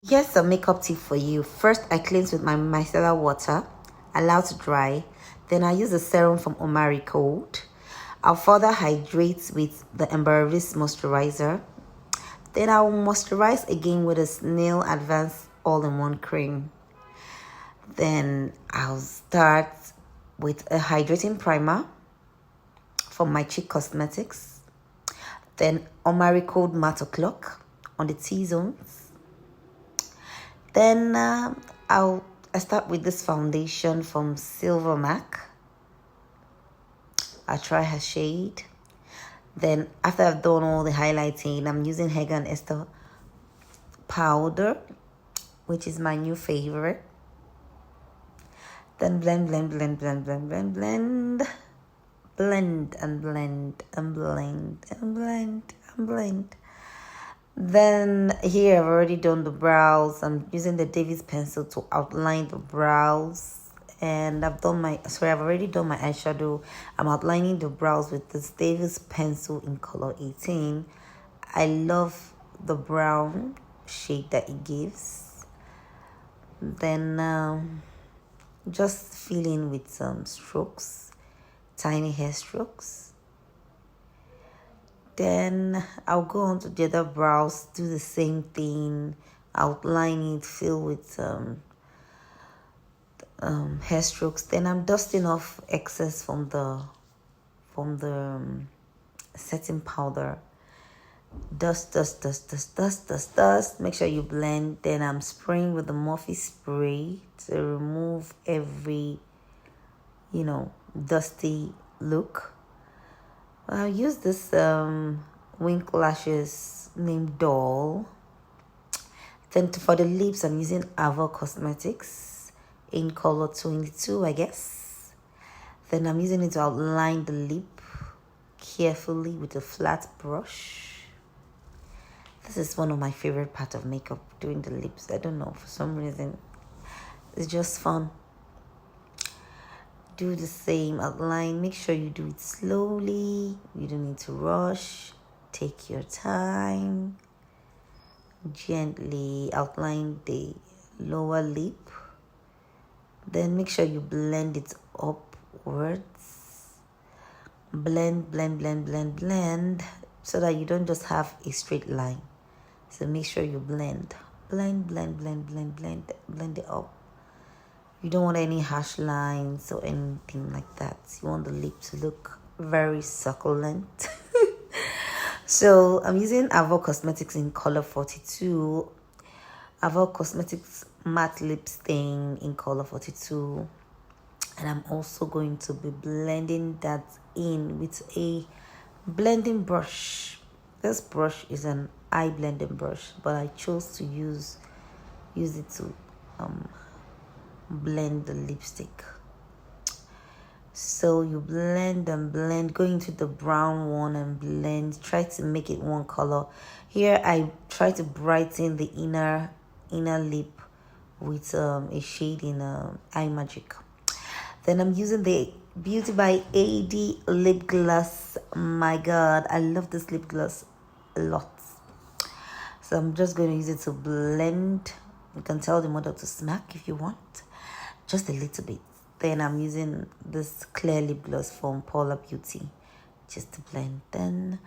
Here's some makeup tip for you. First, I cleanse with my micellar water, allow to dry. Then I use the serum from Omaricode. I'll further hydrate with the Embroyolise moisturizer. Then I'll moisturize again with a Snail Advanced All-in-One cream. Then I'll start with a hydrating primer from my Chic Cosmetics. Then omaricode matte o'clock on the T-zones. Then I start with this foundation from slyvimak. I try her shade. Then after I've done all the highlighting, I'm using Hega and Esther powder, which is my new favorite. Then blend, blend, blend, blend, blend, blend, blend. Blend and blend and blend and blend and blend. Then here I've already done the brows. I'm using the Davis pencil to outline the brows. And I've already done my eyeshadow. I'm outlining the brows with this Davis pencil in color 18. I love the brown shade that it gives. Then just fill in with some strokes, tiny hair strokes. Then I'll go on to the other brows, do the same thing, outline it, fill with hair strokes. Then I'm dusting off excess from the setting powder. Dust, dust, dust, dust, dust, dust, dust. Make sure you blend. Then I'm spraying with the Morphe spray to remove every, dusty look. I'll use this wink lashes named Doll. Then for the lips, I'm using Avour Cosmetics in color 22, I guess. Then I'm using it to outline the lip carefully with a flat brush. This is one of my favorite parts of makeup, doing the lips. I don't know, for some reason, it's just fun. Do the same outline. Make sure you do it slowly. You don't need to rush. Take your time. Gently outline the lower lip. Then make sure you blend it upwards. Blend, blend, blend, blend, blend, so that you don't just have a straight line. So make sure you blend. Blend, blend, blend, blend, blend, blend it up. You don't want any harsh lines or anything like that. You want the lip to look very succulent. So I'm using Avour Cosmetics in color 42. Avour Cosmetics matte lip stain in color 42. And I'm also going to be blending that in with a blending brush. This brush is an eye blending brush, but I chose to use it to blend the lipstick. So you blend and blend, go into the brown one and blend. Try to make it one color. Here I try to brighten the inner lip with a shade in Eye Magic. Then I'm using the Beauty by AD lip gloss. My god, I love this lip gloss a lot. So I'm just going to use it to blend. You can tell the model to smack if you want, just a little bit. Then I'm using this clear lip gloss from Paula Beauty just to blend. Then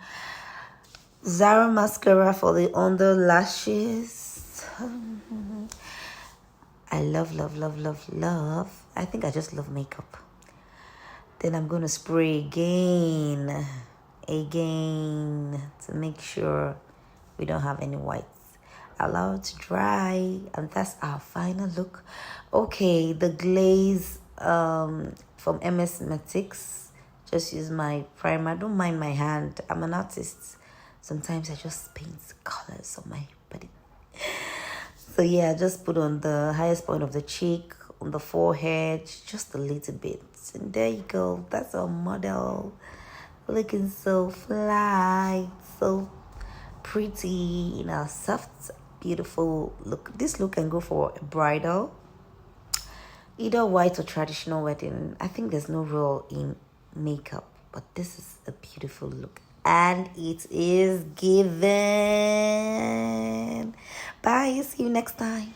Zara mascara for the under lashes. I love, love, love, love, love. I think I just love makeup. Then I'm going to spray again to make sure we don't have any whites. Allow it to dry, and that's our final look. Okay, the glaze from MS Matics. Just use my primer. Don't mind my hand. I'm an artist. Sometimes I just paint colors on my body. So yeah, just put on the highest point of the cheek, on the forehead, just a little bit. And there you go. That's our model. Looking so fly, so pretty in our soft, beautiful look. This look can go for a bridal, either white or traditional wedding. I think there's no rule in makeup, but this is a beautiful look. and it is given. Bye. See you next time.